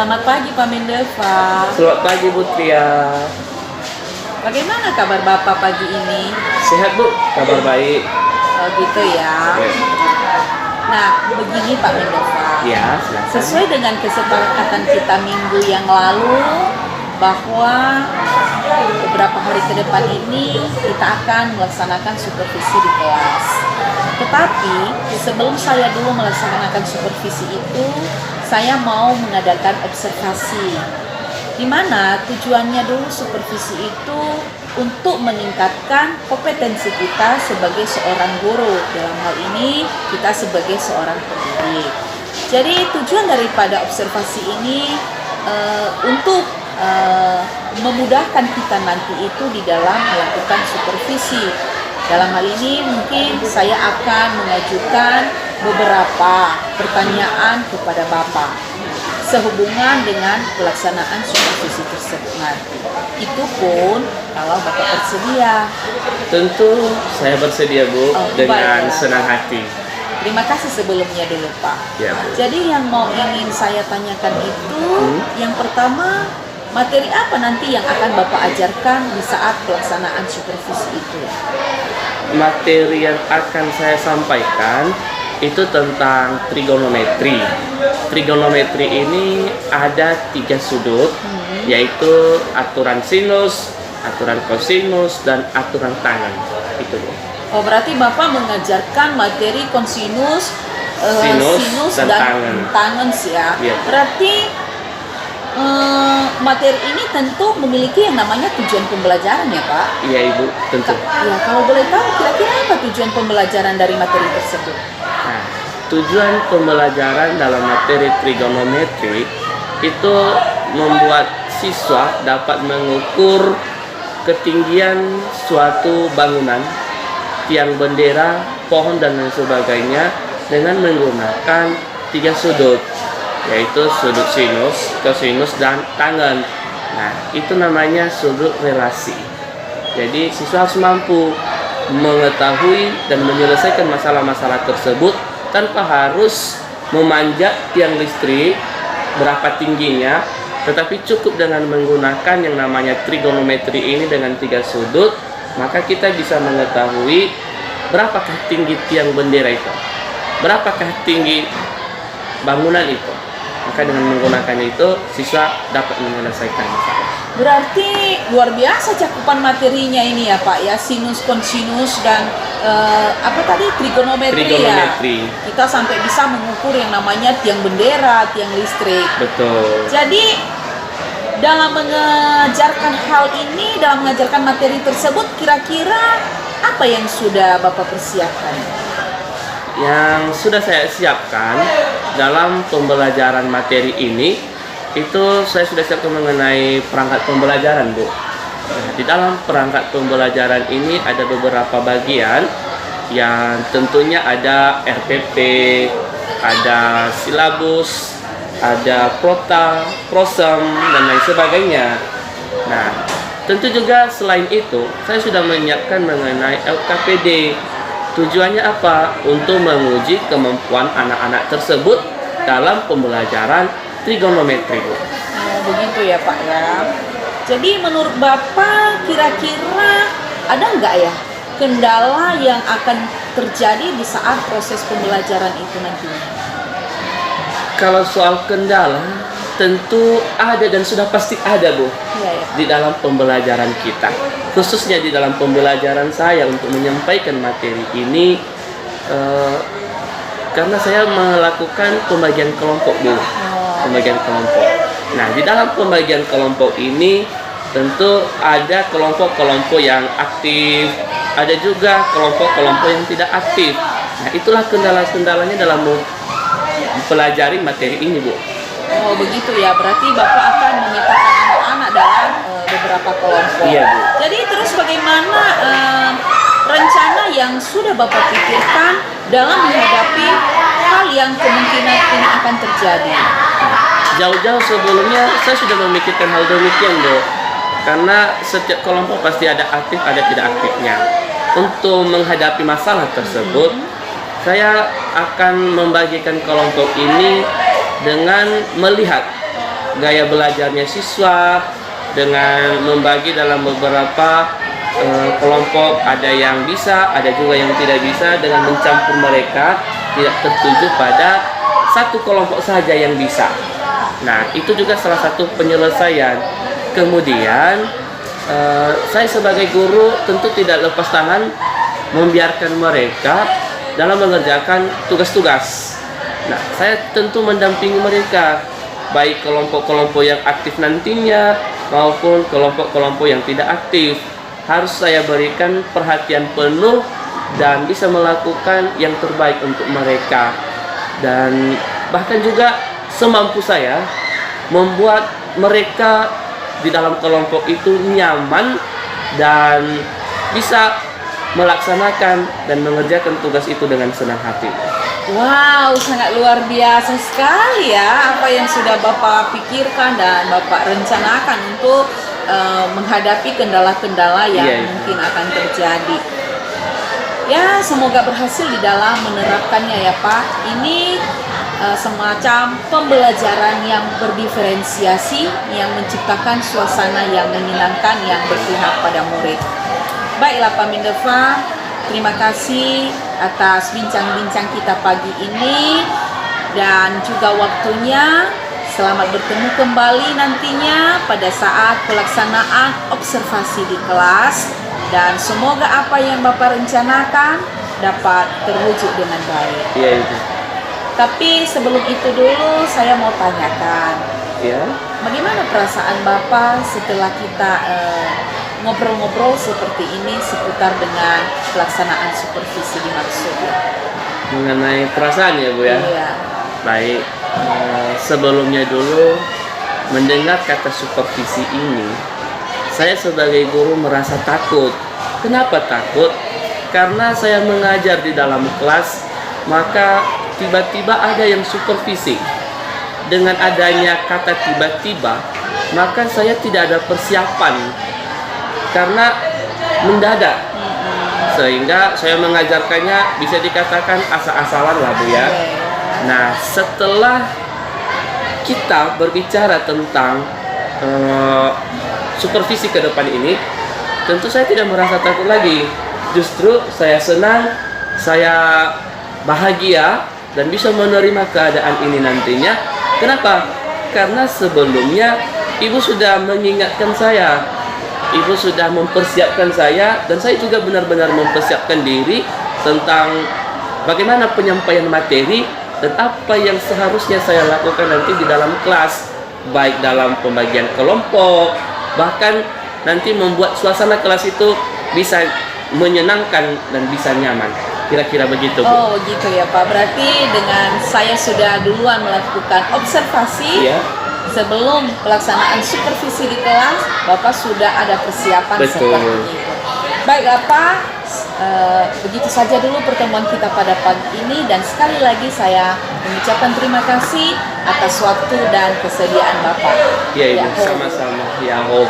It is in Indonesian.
Selamat pagi Pak Mendeva. Selamat pagi Bu Tria. Bagaimana kabar Bapak pagi ini? Sehat Bu, kabar baik. Oh gitu ya. Ya, Nah, begini Pak Mendeva. ya silakan. Sesuai dengan kesepakatan kita minggu yang lalu bahwa beberapa hari ke depan ini kita akan melaksanakan supervisi di kelas. Tetapi sebelum saya dulu melaksanakan supervisi itu, saya mau mengadakan observasi. Di mana tujuannya dulu supervisi itu untuk meningkatkan kompetensi kita sebagai seorang guru. Dalam hal ini kita sebagai seorang pendidik. Jadi tujuan daripada observasi ini untuk memudahkan kita nanti itu di dalam melakukan supervisi. Dalam hal ini mungkin saya akan mengajukan beberapa pertanyaan kepada Bapak sehubungan dengan pelaksanaan supervisi tersebut nanti. Itu pun kalau Bapak bersedia. Tentu saya bersedia Bu, dengan baiklah. senang hati. Terima kasih sebelumnya dulu Pak. Ya Bu. Jadi yang mau ingin saya tanyakan itu, yang pertama, materi apa nanti yang akan Bapak ajarkan di saat pelaksanaan supervisi itu? Materi yang akan saya sampaikan itu tentang trigonometri. Trigonometri ini ada 3 sudut, yaitu aturan sinus, aturan kosinus, dan aturan tangen. Itu Bu. Oh, berarti Bapak mengajarkan materi kosinus, sinus dan tangen ya. Iya. Berarti materi ini tentu memiliki yang namanya tujuan pembelajaran ya Pak? Iya Ibu, tentu. Ya, kalau boleh tahu kira-kira apa tujuan pembelajaran dari materi tersebut? Nah, tujuan pembelajaran dalam materi trigonometri itu membuat siswa dapat mengukur ketinggian suatu bangunan, tiang bendera, pohon dan lain sebagainya dengan menggunakan 3 sudut, yaitu sudut sinus, kosinus, dan tangen. Nah, itu namanya sudut relasi. Jadi siswa harus mampu mengetahui dan menyelesaikan masalah-masalah tersebut tanpa harus memanjat tiang listrik berapa tingginya, tetapi cukup dengan menggunakan yang namanya trigonometri ini dengan 3 sudut, maka kita bisa mengetahui berapakah tinggi tiang bendera itu, berapakah tinggi bangunan itu. Maka dengan menggunakan itu, siswa dapat menyelesaikan masalah. Berarti luar biasa cakupan materinya ini ya Pak ya, sinus, kosinus, dan apa tadi, trigonometri ya. Kita sampai bisa mengukur yang namanya tiang bendera, tiang listrik. Betul. Jadi dalam mengajarkan hal ini, dalam mengajarkan materi tersebut, kira-kira apa yang sudah Bapak persiapkan? Yang sudah saya siapkan dalam pembelajaran materi ini, itu saya sudah siapkan mengenai perangkat pembelajaran Bu. Nah, di dalam perangkat pembelajaran ini ada beberapa bagian yang tentunya ada RPP, ada silabus, ada prota, prosem, dan lain sebagainya. Nah, tentu juga selain itu, saya sudah menyiapkan mengenai LKPD. Tujuannya apa? Untuk menguji kemampuan anak-anak tersebut dalam pembelajaran trigonometri. Oh, begitu ya Pak ya. Jadi menurut Bapak kira-kira ada nggak ya kendala yang akan terjadi di saat proses pembelajaran itu nantinya? Kalau soal kendala, tentu ada dan sudah pasti ada Bu. Iya ya. Di dalam pembelajaran kita, khususnya di dalam pembelajaran saya untuk menyampaikan materi ini, karena saya melakukan pembagian kelompok Bu. Pembagian kelompok. Nah, di dalam pembagian kelompok ini tentu ada kelompok-kelompok yang aktif, ada juga kelompok-kelompok yang tidak aktif. Nah, itulah kendala-kendalanya dalam mempelajari materi ini Bu. Oh begitu ya, berarti Bapak akan memetakan anak-anak dalam beberapa kelompok. Iya Bu. Jadi terus bagaimana rencana yang sudah Bapak pikirkan dalam menghadapi hal yang kemungkinan ini akan terjadi? Jauh-jauh sebelumnya saya sudah memikirkan hal demikian Bu. Karena setiap kelompok pasti ada aktif, ada tidak aktifnya. Untuk menghadapi masalah tersebut, saya akan membagikan kelompok ini dengan melihat gaya belajarnya siswa dengan membagi dalam beberapa kelompok, ada yang bisa, ada juga yang tidak bisa, dengan mencampur mereka, tidak tertuju pada satu kelompok saja yang bisa. Nah, itu juga salah satu penyelesaian. Kemudian saya sebagai guru tentu tidak lepas tangan membiarkan mereka dalam mengerjakan tugas-tugas. Nah, saya tentu mendampingi mereka, baik kelompok-kelompok yang aktif nantinya maupun kelompok-kelompok yang tidak aktif. Harus saya berikan perhatian penuh dan bisa melakukan yang terbaik untuk mereka. Dan bahkan juga semampu saya membuat mereka di dalam kelompok itu nyaman dan bisa melaksanakan dan mengerjakan tugas itu dengan senang hati. Wow, sangat luar biasa sekali ya apa yang sudah Bapak pikirkan dan Bapak rencanakan untuk menghadapi kendala-kendala yang mungkin akan terjadi. Ya, semoga berhasil di dalam menerapkannya ya Pak. Ini semacam pembelajaran yang berdiferensiasi, yang menciptakan suasana yang menyenangkan, yang berpihak pada murid. Baiklah Pak Mindeva, terima kasih atas bincang-bincang kita pagi ini dan juga waktunya. Selamat bertemu kembali nantinya pada saat pelaksanaan observasi di kelas, dan semoga apa yang Bapak rencanakan dapat terwujud dengan baik. Iya itu. Tapi sebelum itu dulu saya mau tanyakan, Ya. bagaimana perasaan Bapak setelah kita ngobrol-ngobrol seperti ini seputar dengan pelaksanaan supervisi dimaksud ya? Mengenai perasaan ya Bu ya. Iya. Baik, sebelumnya dulu mendengar kata supervisi ini, saya sebagai guru merasa takut. Kenapa takut? Karena saya mengajar di dalam kelas, maka tiba-tiba ada yang supervisi. Dengan adanya kata tiba-tiba, maka saya tidak ada persiapan karena mendadak, sehingga saya mengajarkannya bisa dikatakan asal-asalan lah Bu ya. Nah, setelah kita berbicara tentang supervisi ke depan ini, tentu saya tidak merasa takut lagi. Justru saya senang, saya bahagia dan bisa menerima keadaan ini nantinya. Kenapa? Karena sebelumnya Ibu sudah mengingatkan saya, Ibu sudah mempersiapkan saya, dan saya juga benar-benar mempersiapkan diri tentang bagaimana penyampaian materi dan apa yang seharusnya saya lakukan nanti di dalam kelas, baik dalam pembagian kelompok, bahkan nanti membuat suasana kelas itu bisa menyenangkan dan bisa nyaman. Kira-kira begitu Bu. Oh gitu ya Pak, berarti dengan saya sudah duluan melakukan observasi sebelum pelaksanaan supervisi di kelas, Bapak sudah ada persiapan seperti itu. Baiklah Pak, begitu saja dulu pertemuan kita pada pagi ini, dan sekali lagi saya mengucapkan terima kasih atas waktu dan kesediaan Bapak. Iya Ibu, sama-sama. Ya Allah.